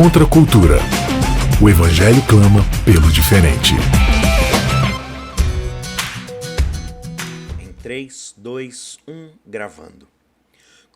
Contra a cultura. O Evangelho clama pelo diferente. Em 3, 2, 1, gravando.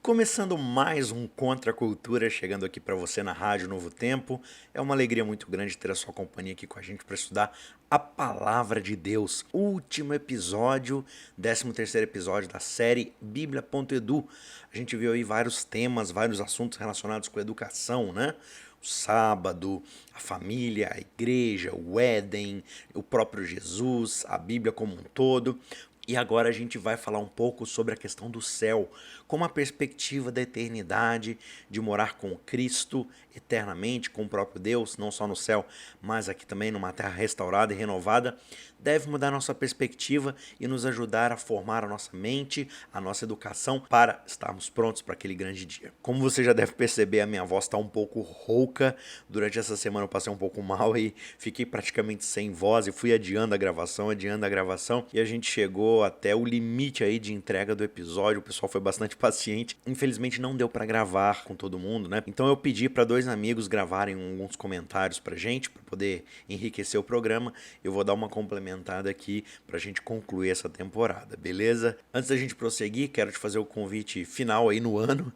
Começando mais um Contra a Cultura, chegando aqui para você na Rádio Novo Tempo. É uma alegria muito grande ter a sua companhia aqui com a gente para estudar a Palavra de Deus. Último episódio, 13º episódio da série Bíblia.edu. A gente viu aí vários temas, vários assuntos relacionados com educação, né? O sábado, a família, a igreja, o Éden, o próprio Jesus, a Bíblia como um todo. E agora a gente vai falar um pouco sobre a questão do céu, como a perspectiva da eternidade, de morar com Cristo eternamente, com o próprio Deus, não só no céu, mas aqui também numa terra restaurada e renovada, deve mudar nossa perspectiva e nos ajudar a formar a nossa mente, a nossa educação, para estarmos prontos para aquele grande dia. Como você já deve perceber, a minha voz está um pouco rouca. Durante essa semana eu passei um pouco mal e fiquei praticamente sem voz e fui adiando a gravação, e a gente chegou até o limite aí de entrega do episódio. O pessoal foi bastante paciente. Infelizmente não deu para gravar com todo mundo, né? Então eu pedi para 2 amigos gravarem alguns comentários pra gente, para poder enriquecer o programa. Eu vou dar uma complementada aqui pra gente concluir essa temporada, beleza? Antes da gente prosseguir, quero te fazer o convite final aí no ano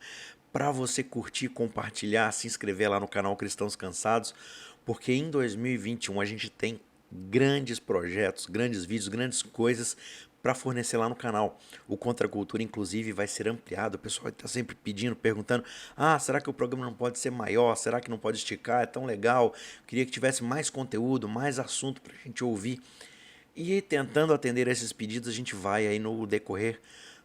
para você curtir, compartilhar, se inscrever lá no canal Cristãos Cansados, porque em 2021 a gente tem grandes projetos, grandes vídeos, grandes coisas para fornecer lá no canal. O Contra a Cultura, inclusive, vai ser ampliado. O pessoal está sempre pedindo, perguntando: será que o programa não pode ser maior? Será que não pode esticar? É tão legal. Queria que tivesse mais conteúdo, mais assunto para a gente ouvir. E tentando atender a esses pedidos, a gente vai aí no decorrer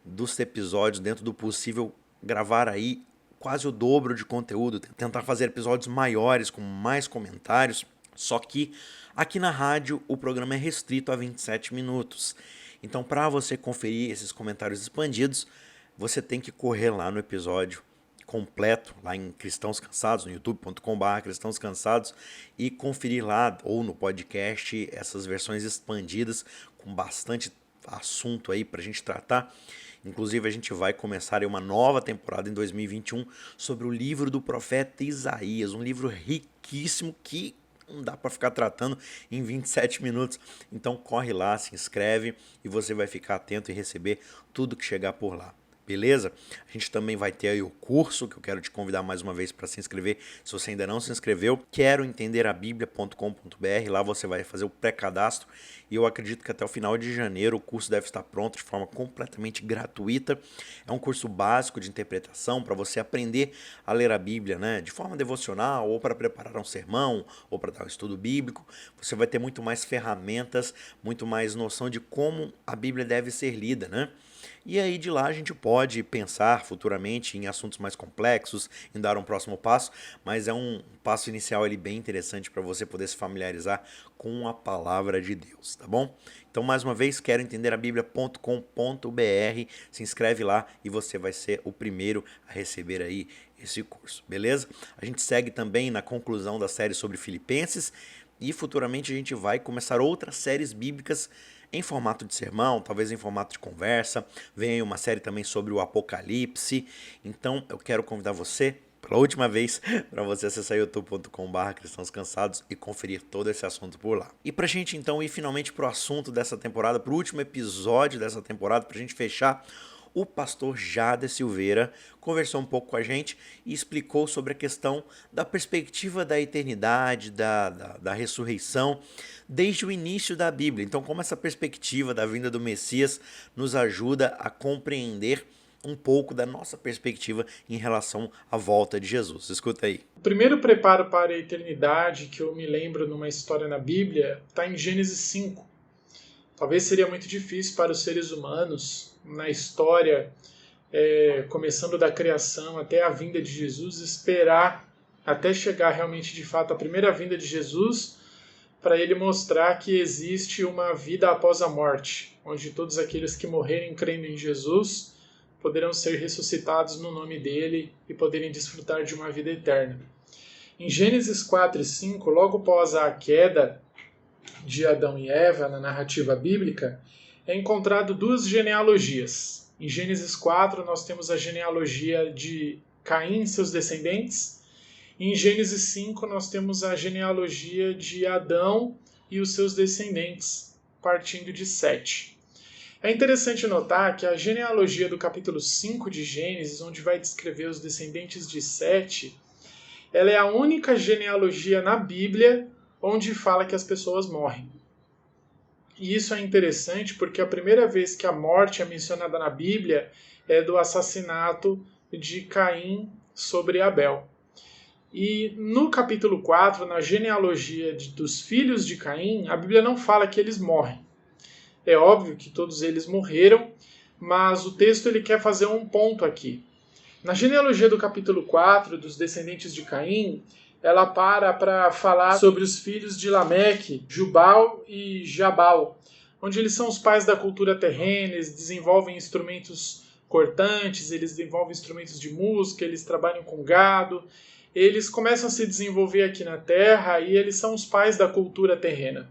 dos episódios, dentro do possível, gravar aí quase o dobro de conteúdo, tentar fazer episódios maiores, com mais comentários. Só que aqui na rádio o programa é restrito a 27 minutos. Então, para você conferir esses comentários expandidos, você tem que correr lá no episódio completo, lá em Cristãos Cansados, no youtube.com/Cristãos Cansados, e conferir lá, ou no podcast, essas versões expandidas, com bastante assunto aí para a gente tratar. Inclusive, a gente vai começar aí uma nova temporada em 2021 sobre o livro do profeta Isaías, um livro riquíssimo que não dá para ficar tratando em 27 minutos. Então corre lá, se inscreve e você vai ficar atento e receber tudo que chegar por lá. Beleza? A gente também vai ter aí o curso, que eu quero te convidar mais uma vez para se inscrever. Se você ainda não se inscreveu, queroentenderabiblia.com.br. Lá você vai fazer o pré-cadastro e eu acredito que até o final de janeiro o curso deve estar pronto de forma completamente gratuita. É um curso básico de interpretação para você aprender a ler a Bíblia, né, de forma devocional, ou para preparar um sermão, ou para dar um estudo bíblico. Você vai ter muito mais ferramentas, muito mais noção de como a Bíblia deve ser lida, né? E aí de lá a gente pode pensar futuramente em assuntos mais complexos, em dar um próximo passo, mas é um passo inicial ali bem interessante para você poder se familiarizar com a palavra de Deus, tá bom? Então, mais uma vez, queroentenderabiblia.com.br, se inscreve lá e você vai ser o primeiro a receber aí esse curso, beleza? A gente segue também na conclusão da série sobre Filipenses e futuramente a gente vai começar outras séries bíblicas em formato de sermão, talvez em formato de conversa. Vem aí uma série também sobre o Apocalipse. Então eu quero convidar você, pela última vez, para você acessar youtube.com/Cristãos Cansados e conferir todo esse assunto por lá. E pra gente então ir finalmente pro assunto dessa temporada, pro último episódio dessa temporada, pra gente fechar, o pastor Jader Silveira conversou um pouco com a gente e explicou sobre a questão da perspectiva da eternidade, da ressurreição, desde o início da Bíblia. Então, como essa perspectiva da vinda do Messias nos ajuda a compreender um pouco da nossa perspectiva em relação à volta de Jesus. Escuta aí. O primeiro preparo para a eternidade que eu me lembro numa história na Bíblia está em Gênesis 5. Talvez seria muito difícil para os seres humanos, na história, começando da criação até a vinda de Jesus, esperar até chegar realmente de fato a primeira vinda de Jesus, para ele mostrar que existe uma vida após a morte, onde todos aqueles que morrerem crendo em Jesus poderão ser ressuscitados no nome dele e poderem desfrutar de uma vida eterna. Em Gênesis 4 e 5, logo após a queda de Adão e Eva na narrativa bíblica, é encontrado 2 genealogias. Em Gênesis 4 nós temos a genealogia de Caim e seus descendentes, Em Gênesis 5 nós temos a genealogia de Adão e os seus descendentes, partindo de Sete. É interessante notar que a genealogia do capítulo 5 de Gênesis, onde vai descrever os descendentes de Sete, ela é a única genealogia na Bíblia onde fala que as pessoas morrem. E isso é interessante porque a primeira vez que a morte é mencionada na Bíblia é do assassinato de Caim sobre Abel. E no capítulo 4, na genealogia dos filhos de Caim, a Bíblia não fala que eles morrem. É óbvio que todos eles morreram, mas o texto ele quer fazer um ponto aqui. Na genealogia do capítulo 4, dos descendentes de Caim, ela para falar sobre os filhos de Lameque, Jubal e Jabal, onde eles são os pais da cultura terrena, eles desenvolvem instrumentos cortantes, eles desenvolvem instrumentos de música, eles trabalham com gado, eles começam a se desenvolver aqui na terra e eles são os pais da cultura terrena.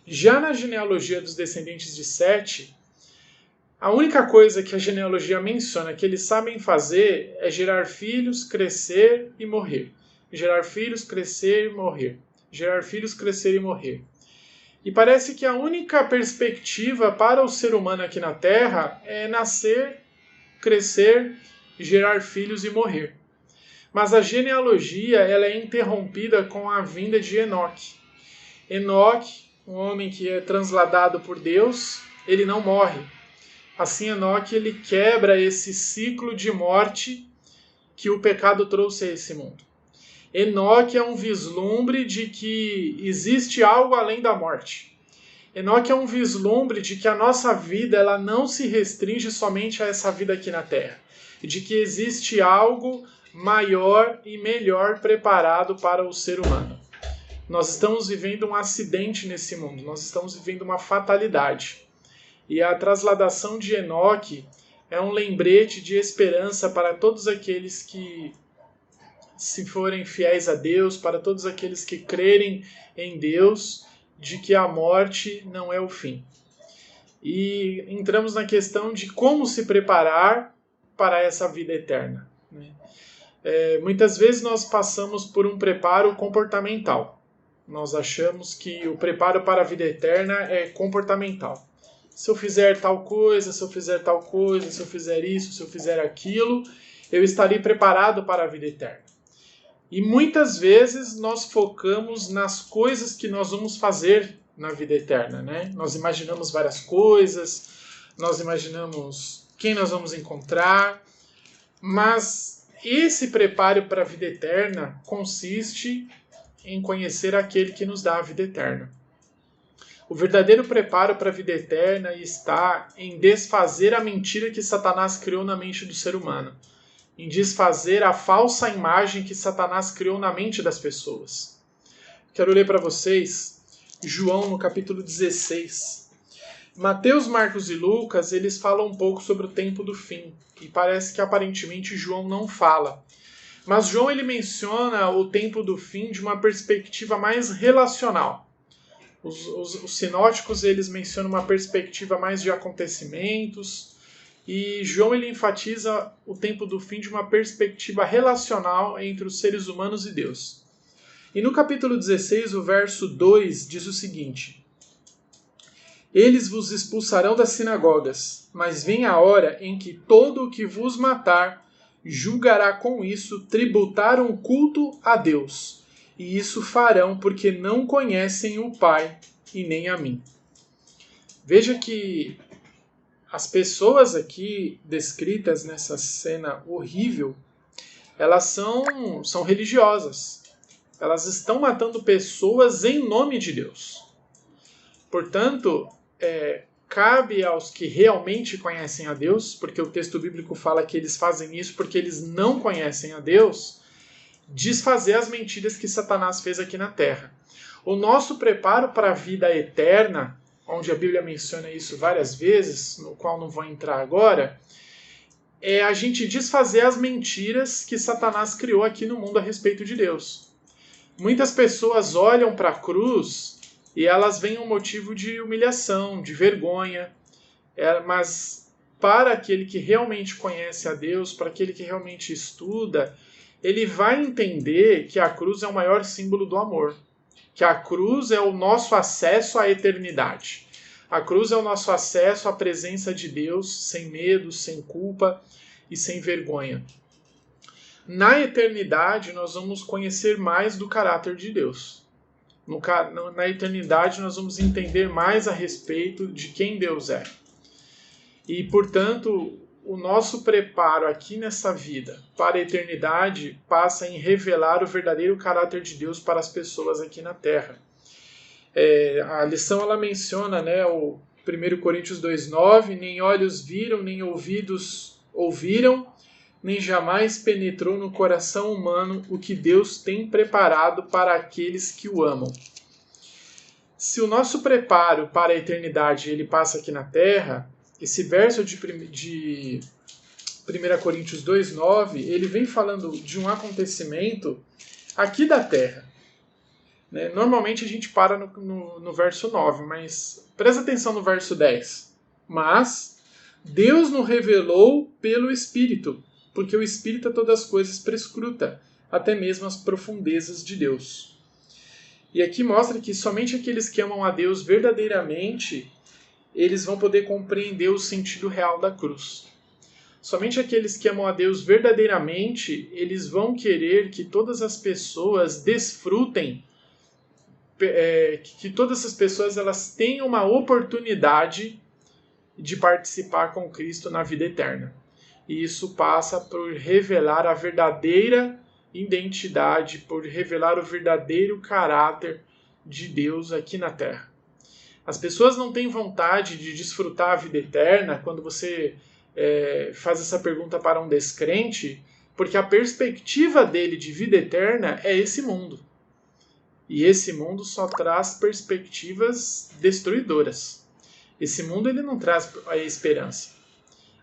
Já na genealogia dos descendentes de Sete, a única coisa que a genealogia menciona que eles sabem fazer é gerar filhos, crescer e morrer. Gerar filhos, crescer e morrer. Gerar filhos, crescer e morrer. E parece que a única perspectiva para o ser humano aqui na Terra é nascer, crescer, gerar filhos e morrer. Mas a genealogia ela é interrompida com a vinda de Enoque. Enoque, um homem que é transladado por Deus, ele não morre. Assim, Enoque ele quebra esse ciclo de morte que o pecado trouxe a esse mundo. Enoque é um vislumbre de que existe algo além da morte. Enoque é um vislumbre de que a nossa vida ela não se restringe somente a essa vida aqui na Terra. E de que existe algo maior e melhor preparado para o ser humano. Nós estamos vivendo um acidente nesse mundo. Nós estamos vivendo uma fatalidade. E a transladação de Enoque é um lembrete de esperança para todos aqueles que se forem fiéis a Deus, para todos aqueles que crerem em Deus, de que a morte não é o fim. E entramos na questão de como se preparar para essa vida eterna. Muitas vezes nós passamos por um preparo comportamental. Nós achamos que o preparo para a vida eterna é comportamental. Se eu fizer tal coisa, se eu fizer tal coisa, se eu fizer isso, se eu fizer aquilo, eu estarei preparado para a vida eterna. E muitas vezes nós focamos nas coisas que nós vamos fazer na vida eterna, né? Nós imaginamos várias coisas, nós imaginamos quem nós vamos encontrar, mas esse preparo para a vida eterna consiste em conhecer aquele que nos dá a vida eterna. O verdadeiro preparo para a vida eterna está em desfazer a mentira que Satanás criou na mente do ser humano, em desfazer a falsa imagem que Satanás criou na mente das pessoas. Quero ler para vocês João no capítulo 16. Mateus, Marcos e Lucas, eles falam um pouco sobre o tempo do fim, e parece que aparentemente João não fala. Mas João ele menciona o tempo do fim de uma perspectiva mais relacional. Os sinóticos eles mencionam uma perspectiva mais de acontecimentos, e João ele enfatiza o tempo do fim de uma perspectiva relacional entre os seres humanos e Deus. E no capítulo 16, o verso 2 diz o seguinte: Eles vos expulsarão das sinagogas, mas vem a hora em que todo o que vos matar julgará com isso tributar um culto a Deus. E isso farão porque não conhecem o Pai e nem a mim. Veja que as pessoas aqui descritas nessa cena horrível, elas são religiosas. Elas estão matando pessoas em nome de Deus. Portanto, cabe aos que realmente conhecem a Deus, porque o texto bíblico fala que eles fazem isso porque eles não conhecem a Deus, desfazer as mentiras que Satanás fez aqui na terra. O nosso preparo para a vida eterna, onde a Bíblia menciona isso várias vezes, no qual não vou entrar agora, é a gente desfazer as mentiras que Satanás criou aqui no mundo a respeito de Deus. Muitas pessoas olham para a cruz e elas veem um motivo de humilhação, de vergonha, mas para aquele que realmente conhece a Deus, para aquele que realmente estuda, ele vai entender que a cruz é o maior símbolo do amor, que a cruz é o nosso acesso à eternidade. A cruz é o nosso acesso à presença de Deus, sem medo, sem culpa e sem vergonha. Na eternidade, nós vamos conhecer mais do caráter de Deus. Na eternidade, nós vamos entender mais a respeito de quem Deus é. E, portanto, o nosso preparo aqui nessa vida para a eternidade passa em revelar o verdadeiro caráter de Deus para as pessoas aqui na Terra. A lição ela menciona, né, o 1 Coríntios 2,9, nem olhos viram, nem ouvidos ouviram, nem jamais penetrou no coração humano o que Deus tem preparado para aqueles que o amam. Se o nosso preparo para a eternidade ele passa aqui na Terra, esse verso de 1 Coríntios 2,9, ele vem falando de um acontecimento aqui da Terra. Normalmente a gente para no verso 9, mas presta atenção no verso 10. Mas Deus nos revelou pelo Espírito, porque o Espírito a todas as coisas prescruta, até mesmo as profundezas de Deus. E aqui mostra que somente aqueles que amam a Deus verdadeiramente, eles vão poder compreender o sentido real da cruz. Somente aqueles que amam a Deus verdadeiramente, eles vão querer que todas as pessoas desfrutem, que todas as pessoas elas tenham uma oportunidade de participar com Cristo na vida eterna. E isso passa por revelar a verdadeira identidade, por revelar o verdadeiro caráter de Deus aqui na Terra. As pessoas não têm vontade de desfrutar a vida eterna quando você faz essa pergunta para um descrente, porque a perspectiva dele de vida eterna é esse mundo. E esse mundo só traz perspectivas destruidoras. Esse mundo ele não traz a esperança.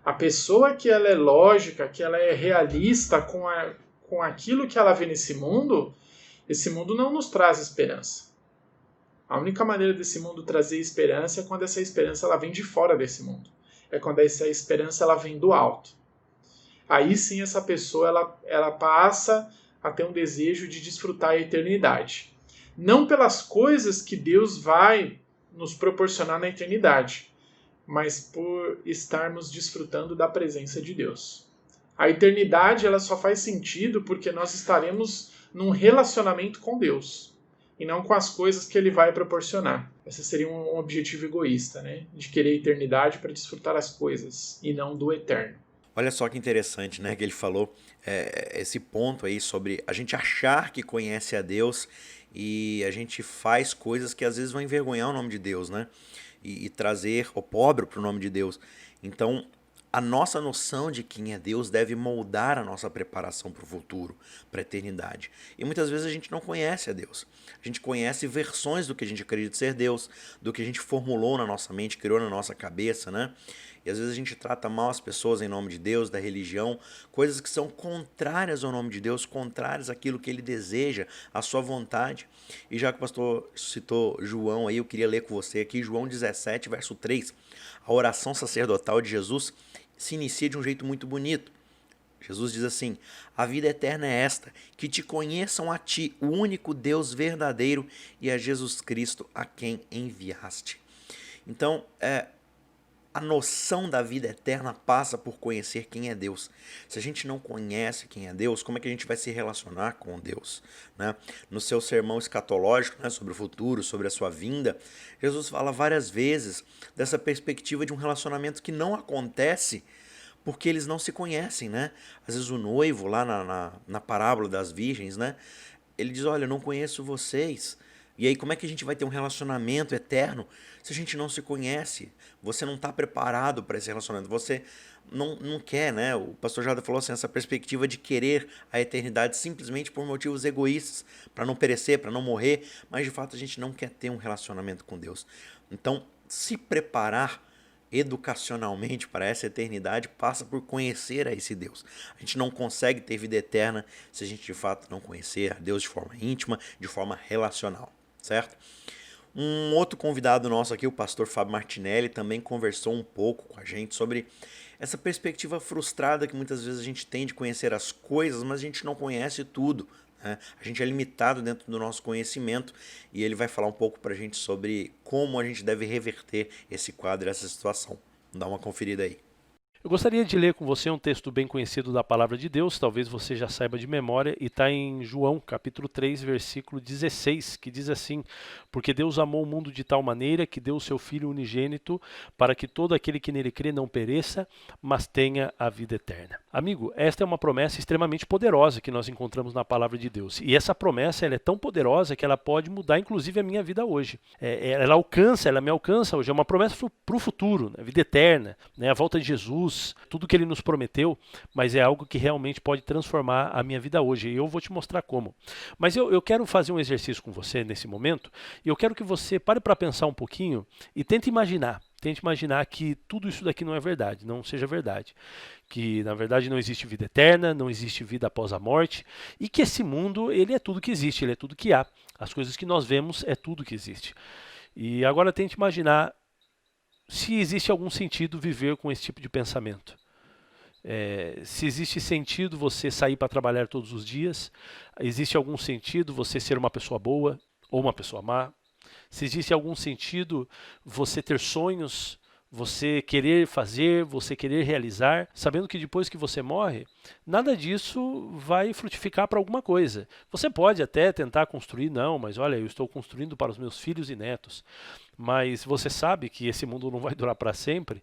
A pessoa que ela é lógica, que ela é realista com aquilo que ela vê nesse mundo, esse mundo não nos traz esperança. A única maneira desse mundo trazer esperança é quando essa esperança ela vem de fora desse mundo. É quando essa esperança ela vem do alto. Aí sim essa pessoa ela passa a ter um desejo de desfrutar a eternidade. Não pelas coisas que Deus vai nos proporcionar na eternidade, mas por estarmos desfrutando da presença de Deus. A eternidade ela só faz sentido porque nós estaremos num relacionamento com Deus e não com as coisas que Ele vai proporcionar. Esse seria um objetivo egoísta, né? De querer a eternidade para desfrutar as coisas e não do eterno. Olha só que interessante, né, que ele falou esse ponto aí sobre a gente achar que conhece a Deus e a gente faz coisas que às vezes vão envergonhar o nome de Deus, né? E trazer opróbrio para o nome de Deus. Então, a nossa noção de quem é Deus deve moldar a nossa preparação para o futuro, para a eternidade. E muitas vezes a gente não conhece a Deus. A gente conhece versões do que a gente acredita ser Deus, do que a gente formulou na nossa mente, criou na nossa cabeça, né? E às vezes a gente trata mal as pessoas em nome de Deus, da religião, coisas que são contrárias ao nome de Deus, contrárias àquilo que Ele deseja, à sua vontade. E já que o pastor citou João aí, eu queria ler com você aqui, João 17, verso 3. A oração sacerdotal de Jesus se inicia de um jeito muito bonito. Jesus diz assim: a vida eterna é esta, que te conheçam a ti, o único Deus verdadeiro, e a Jesus Cristo a quem enviaste. Então, a noção da vida eterna passa por conhecer quem é Deus. Se a gente não conhece quem é Deus, como é que a gente vai se relacionar com Deus? Né? No seu sermão escatológico, né, sobre o futuro, sobre a sua vinda, Jesus fala várias vezes dessa perspectiva de um relacionamento que não acontece porque eles não se conhecem. Né? Às vezes o noivo, lá na parábola das virgens, né, ele diz, olha, eu não conheço vocês. E aí como é que a gente vai ter um relacionamento eterno se a gente não se conhece? Você não está preparado para esse relacionamento, você não quer, né? O pastor Jada falou assim, essa perspectiva de querer a eternidade simplesmente por motivos egoístas, para não perecer, para não morrer, mas de fato a gente não quer ter um relacionamento com Deus. Então, se preparar educacionalmente para essa eternidade passa por conhecer a esse Deus. A gente não consegue ter vida eterna se a gente de fato não conhecer a Deus de forma íntima, de forma relacional, certo? Um outro convidado nosso aqui, o pastor Fábio Martinelli, também conversou um pouco com a gente sobre essa perspectiva frustrada que muitas vezes a gente tem de conhecer as coisas, mas a gente não conhece tudo, né? A gente é limitado dentro do nosso conhecimento e ele vai falar um pouco para a gente sobre como a gente deve reverter esse quadro, essa situação. Dá uma conferida aí. Eu gostaria de ler com você um texto bem conhecido da Palavra de Deus, talvez você já saiba de memória, e está em João, capítulo 3, versículo 16, que diz assim: porque Deus amou o mundo de tal maneira que deu o seu Filho unigênito para que todo aquele que nele crê não pereça, mas tenha a vida eterna. Amigo, esta é uma promessa extremamente poderosa que nós encontramos na Palavra de Deus. E essa promessa ela é tão poderosa que ela pode mudar inclusive a minha vida hoje. Ela me alcança hoje, é uma promessa para o futuro, né? Vida eterna, né? A volta de Jesus, tudo que ele nos prometeu, mas é algo que realmente pode transformar a minha vida hoje. E eu vou te mostrar como. Mas eu quero fazer um exercício com você nesse momento, e eu quero que você pare para pensar um pouquinho e tente imaginar que tudo isso daqui não é verdade, não seja verdade. Que na verdade não existe vida eterna, não existe vida após a morte, e que esse mundo ele é tudo que existe, ele é tudo que há. As coisas que nós vemos é tudo que existe. E agora tente imaginar se existe algum sentido viver com esse tipo de pensamento. Se existe sentido você sair para trabalhar todos os dias, existe algum sentido você ser uma pessoa boa ou uma pessoa má, se existe algum sentido você ter sonhos, você querer fazer, você querer realizar, sabendo que depois que você morre, nada disso vai frutificar para alguma coisa. Você pode até tentar construir, não, mas olha, eu estou construindo para os meus filhos e netos. Mas você sabe que esse mundo não vai durar para sempre,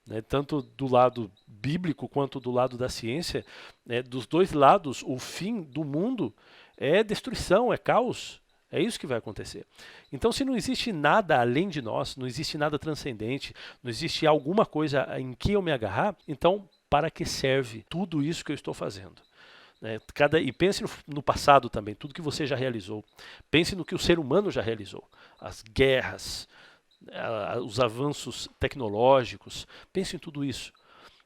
né? Tanto do lado bíblico quanto do lado da ciência, né? Dos dois lados, o fim do mundo é destruição, é caos. É isso que vai acontecer. Então, se não existe nada além de nós, não existe nada transcendente, não existe alguma coisa em que eu me agarrar, então para que serve tudo isso que eu estou fazendo? E pense no passado também, tudo que você já realizou. Pense no que o ser humano já realizou. As guerras, os avanços tecnológicos. Pense em tudo isso.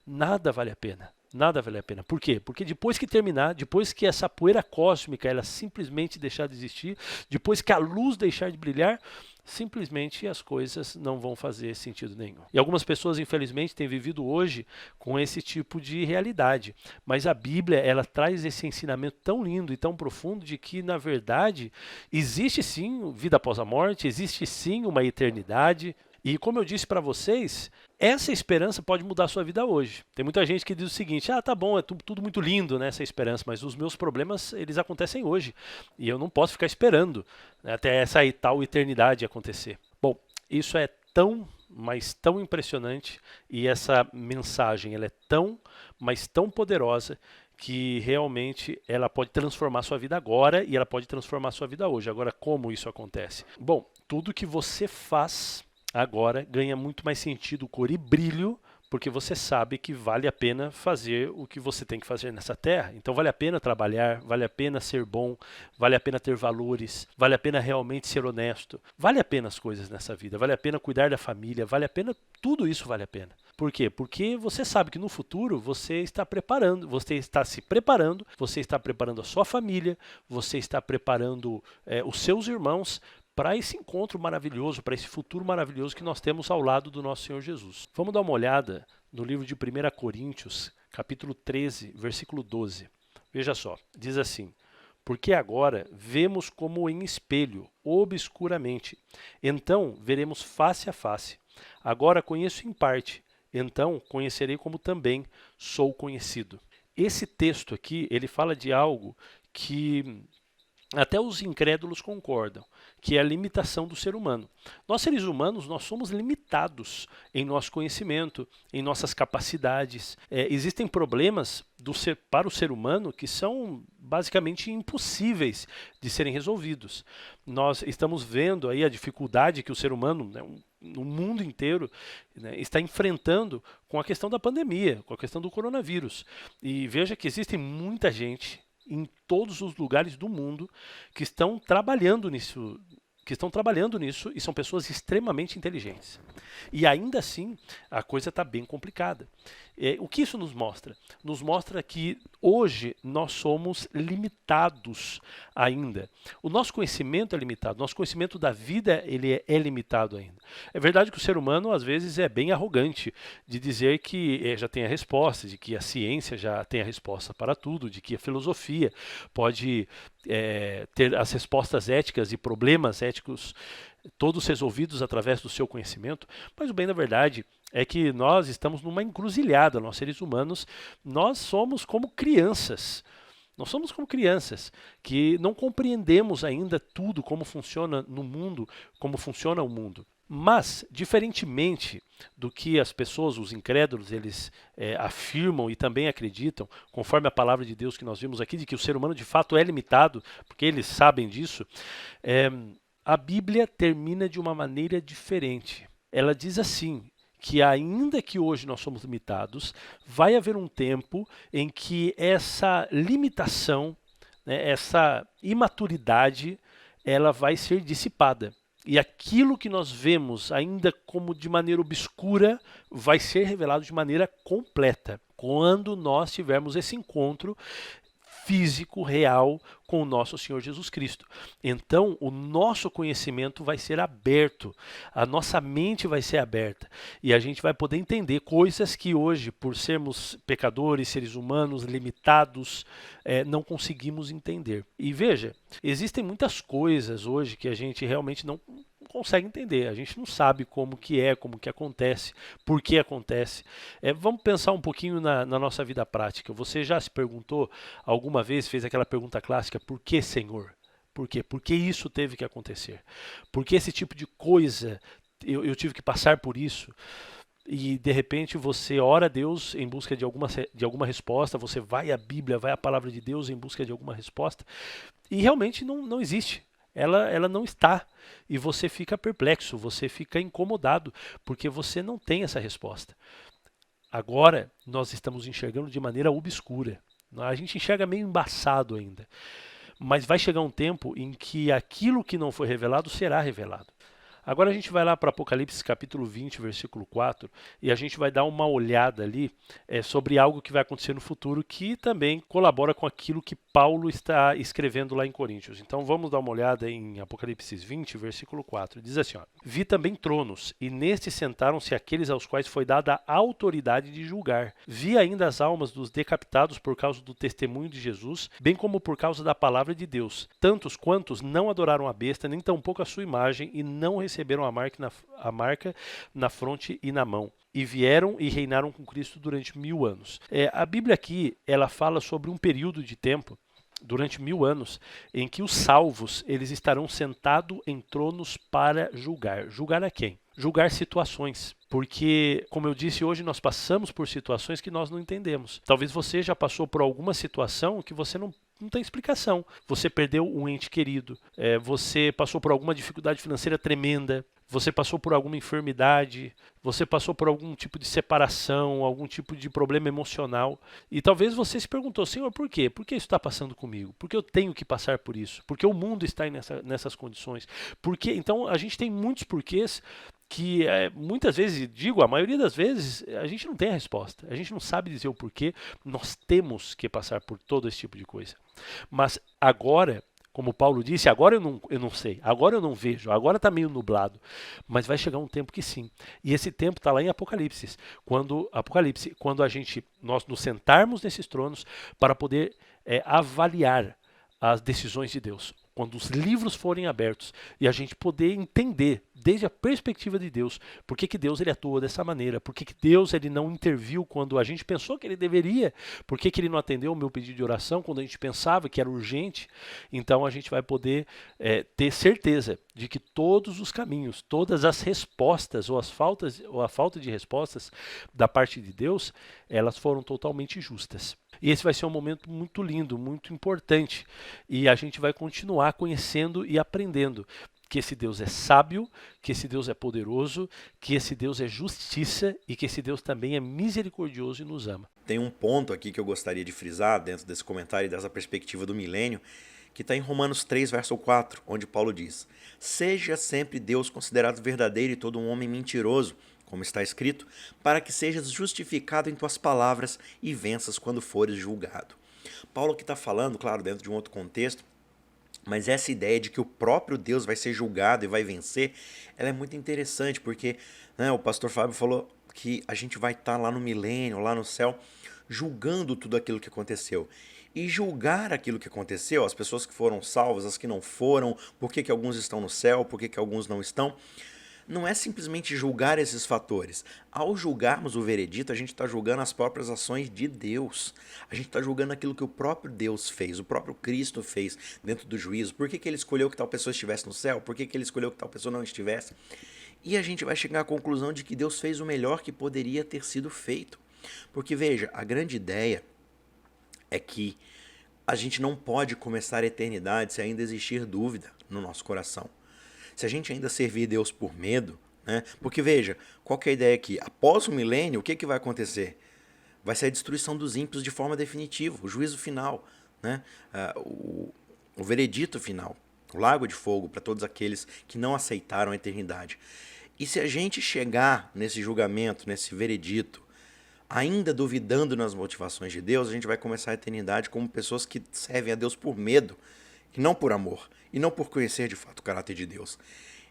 Nada vale a pena. Nada vale a pena. Por quê? Porque depois que terminar, depois que essa poeira cósmica ela simplesmente deixar de existir, depois que a luz deixar de brilhar, simplesmente as coisas não vão fazer sentido nenhum. E algumas pessoas, infelizmente, têm vivido hoje com esse tipo de realidade. Mas a Bíblia, ela traz esse ensinamento tão lindo e tão profundo de que, na verdade, existe sim vida após a morte, existe sim uma eternidade. E como eu disse para vocês, essa esperança pode mudar a sua vida hoje. Tem muita gente que diz o seguinte: tá bom, é tudo muito lindo, né, essa esperança, mas os meus problemas, eles acontecem hoje. E eu não posso ficar esperando, né, até essa tal eternidade acontecer. Bom, isso é tão, mas tão impressionante, e essa mensagem ela é tão, mas tão poderosa, que realmente ela pode transformar a sua vida agora e ela pode transformar a sua vida hoje. Agora, como isso acontece? Bom, tudo que você faz agora ganha muito mais sentido, cor e brilho, porque você sabe que vale a pena fazer o que você tem que fazer nessa terra. Então vale a pena trabalhar, vale a pena ser bom, vale a pena ter valores, vale a pena realmente ser honesto, vale a pena as coisas nessa vida, vale a pena cuidar da família, vale a pena, tudo isso vale a pena. Por quê? Porque você sabe que no futuro você está preparando, você está se preparando, você está preparando a sua família, você está preparando os seus irmãos para esse encontro maravilhoso, para esse futuro maravilhoso que nós temos ao lado do nosso Senhor Jesus. Vamos dar uma olhada no livro de 1 Coríntios, capítulo 13, versículo 12. Veja só, diz assim: porque agora vemos como em espelho, obscuramente. Então veremos face a face. Agora conheço em parte, então conhecerei como também sou conhecido. Esse texto aqui, ele fala de algo que até os incrédulos concordam, que é a limitação do ser humano. Nós, seres humanos, nós somos limitados em nosso conhecimento, em nossas capacidades. Existem problemas para o ser humano que são basicamente impossíveis de serem resolvidos. Nós estamos vendo aí a dificuldade que o ser humano, né, no mundo inteiro, né, está enfrentando com a questão da pandemia, com a questão do coronavírus. E veja que existe muita gente em todos os lugares do mundo que estão trabalhando que estão trabalhando nisso e são pessoas extremamente inteligentes. E ainda assim, a coisa está bem complicada. O que isso nos mostra? Nos mostra que hoje nós somos limitados ainda. O nosso conhecimento é limitado, nosso conhecimento da vida ele é limitado ainda. É verdade que o ser humano às vezes é bem arrogante de dizer que já tem a resposta, de que a ciência já tem a resposta para tudo, de que a filosofia pode ter as respostas éticas e problemas éticos todos resolvidos através do seu conhecimento, mas o bem da verdade é que nós estamos numa encruzilhada, nós seres humanos, nós somos como crianças. Nós somos como crianças que não compreendemos ainda tudo como funciona no mundo, como funciona o mundo. Mas, diferentemente do que as pessoas, os incrédulos, eles afirmam e também acreditam, conforme a palavra de Deus que nós vimos aqui, de que o ser humano de fato é limitado, porque eles sabem disso, a Bíblia termina de uma maneira diferente. Ela diz assim, que ainda que hoje nós somos limitados, vai haver um tempo em que essa limitação, né, essa imaturidade, ela vai ser dissipada. E aquilo que nós vemos ainda como de maneira obscura vai ser revelado de maneira completa, quando nós tivermos esse encontro físico, real, com o nosso Senhor Jesus Cristo. Então, o nosso conhecimento vai ser aberto, a nossa mente vai ser aberta, e a gente vai poder entender coisas que hoje, por sermos pecadores, seres humanos, limitados, não conseguimos entender. E veja, existem muitas coisas hoje que a gente realmente não consegue entender, a gente não sabe como que acontece, por que acontece. Vamos pensar um pouquinho na nossa vida prática. Você já se perguntou alguma vez, fez aquela pergunta clássica, por que, Senhor? Por quê? Por que isso teve que acontecer? Por que esse tipo de coisa, eu tive que passar por isso? E de repente você ora a Deus em busca de alguma resposta, você vai à Bíblia, vai à palavra de Deus em busca de alguma resposta, e realmente não existe. Ela não está, e você fica perplexo, você fica incomodado, porque você não tem essa resposta. Agora nós estamos enxergando de maneira obscura, a gente enxerga meio embaçado ainda, mas vai chegar um tempo em que aquilo que não foi revelado será revelado. Agora a gente vai lá para Apocalipse capítulo 20, versículo 4, e a gente vai dar uma olhada ali sobre algo que vai acontecer no futuro, que também colabora com aquilo que Paulo está escrevendo lá em Coríntios. Então vamos dar uma olhada em Apocalipse 20, versículo 4. Diz assim, ó: Vi também tronos, e nestes sentaram-se aqueles aos quais foi dada a autoridade de julgar. Vi ainda as almas dos decapitados por causa do testemunho de Jesus, bem como por causa da palavra de Deus. Tantos quantos não adoraram a besta, nem tampouco a sua imagem, e não receberam a marca na fronte e na mão. E vieram e reinaram com Cristo durante 1000 anos. A Bíblia aqui, ela fala sobre um período de tempo, durante 1000 anos, em que os salvos, eles estarão sentados em tronos para julgar. Julgar a quem? Julgar situações. Porque, como eu disse, hoje nós passamos por situações que nós não entendemos. Talvez você já passou por alguma situação que você não tem explicação. Você perdeu um ente querido, você passou por alguma dificuldade financeira tremenda, você passou por alguma enfermidade, você passou por algum tipo de separação, algum tipo de problema emocional. E talvez você se perguntou, Senhor, por quê? Por que isso está passando comigo? Por que eu tenho que passar por isso? Por que o mundo está nessas condições? Porque, então, a gente tem muitos porquês que muitas vezes, a maioria das vezes, a gente não tem a resposta. A gente não sabe dizer o porquê. Nós temos que passar por todo esse tipo de coisa. Mas agora, como Paulo disse, agora eu não sei, agora eu não vejo, agora está meio nublado, mas vai chegar um tempo que sim. E esse tempo está lá em Apocalipse, quando nós nos sentarmos nesses tronos para poder avaliar as decisões de Deus. Quando os livros forem abertos e a gente poder entender desde a perspectiva de Deus, por que Deus ele atuou dessa maneira, por que Deus ele não interviu quando a gente pensou que ele deveria, por que ele não atendeu o meu pedido de oração quando a gente pensava que era urgente. Então a gente vai poder ter certeza de que todos os caminhos, todas as respostas ou a falta de respostas da parte de Deus, elas foram totalmente justas. E esse vai ser um momento muito lindo, muito importante, e a gente vai continuar conhecendo e aprendendo que esse Deus é sábio, que esse Deus é poderoso, que esse Deus é justiça e que esse Deus também é misericordioso e nos ama. Tem um ponto aqui que eu gostaria de frisar dentro desse comentário e dessa perspectiva do milênio, que está em Romanos 3, verso 4, onde Paulo diz: seja sempre Deus considerado verdadeiro e todo um homem mentiroso, como está escrito, para que sejas justificado em tuas palavras e venças quando fores julgado. Paulo que está falando, claro, dentro de um outro contexto, mas essa ideia de que o próprio Deus vai ser julgado e vai vencer, ela é muito interessante, porque o pastor Fábio falou que a gente vai estar lá no milênio, lá no céu, julgando tudo aquilo que aconteceu. E julgar aquilo que aconteceu, as pessoas que foram salvas, as que não foram, por que alguns estão no céu, por que alguns não estão, não é simplesmente julgar esses fatores. Ao julgarmos o veredito, a gente está julgando as próprias ações de Deus. A gente está julgando aquilo que o próprio Deus fez, o próprio Cristo fez dentro do juízo. Por que ele escolheu que tal pessoa estivesse no céu? Por que ele escolheu que tal pessoa não estivesse? E a gente vai chegar à conclusão de que Deus fez o melhor que poderia ter sido feito. Porque, veja, a grande ideia é que a gente não pode começar a eternidade se ainda existir dúvida no nosso coração. Se a gente ainda servir Deus por medo, né? Porque veja, qual que é a ideia aqui? Após o milênio, o que vai acontecer? Vai ser a destruição dos ímpios de forma definitiva, o juízo final, né? O veredito final, o lago de fogo para todos aqueles que não aceitaram a eternidade. E se a gente chegar nesse julgamento, nesse veredito, ainda duvidando nas motivações de Deus, a gente vai começar a eternidade como pessoas que servem a Deus por medo, e não por amor, e não por conhecer de fato o caráter de Deus.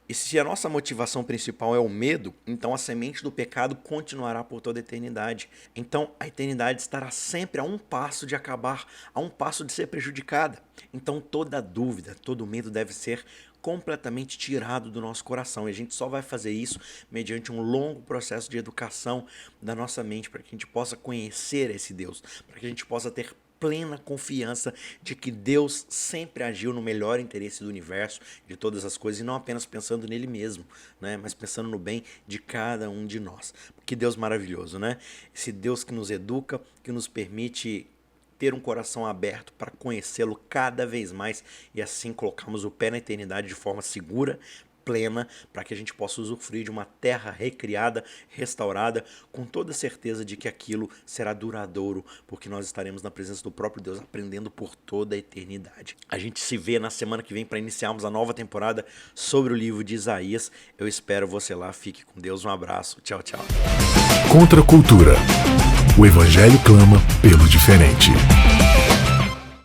E se a nossa motivação principal é o medo, então a semente do pecado continuará por toda a eternidade. Então a eternidade estará sempre a um passo de acabar, a um passo de ser prejudicada. Então toda dúvida, todo medo deve ser completamente tirado do nosso coração. E a gente só vai fazer isso mediante um longo processo de educação da nossa mente, para que a gente possa conhecer esse Deus, para que a gente possa ter plena confiança de que Deus sempre agiu no melhor interesse do universo, de todas as coisas, e não apenas pensando nele mesmo, né? Mas pensando no bem de cada um de nós. Que Deus maravilhoso, né? Esse Deus que nos educa, que nos permite ter um coração aberto para conhecê-lo cada vez mais e assim colocarmos o pé na eternidade de forma segura, plena, para que a gente possa usufruir de uma terra recriada, restaurada, com toda certeza de que aquilo será duradouro, porque nós estaremos na presença do próprio Deus, aprendendo por toda a eternidade. A gente se vê na semana que vem para iniciarmos a nova temporada sobre o livro de Isaías. Eu espero você lá. Fique com Deus. Um abraço. Tchau, tchau. Contra a cultura. O Evangelho clama pelo diferente.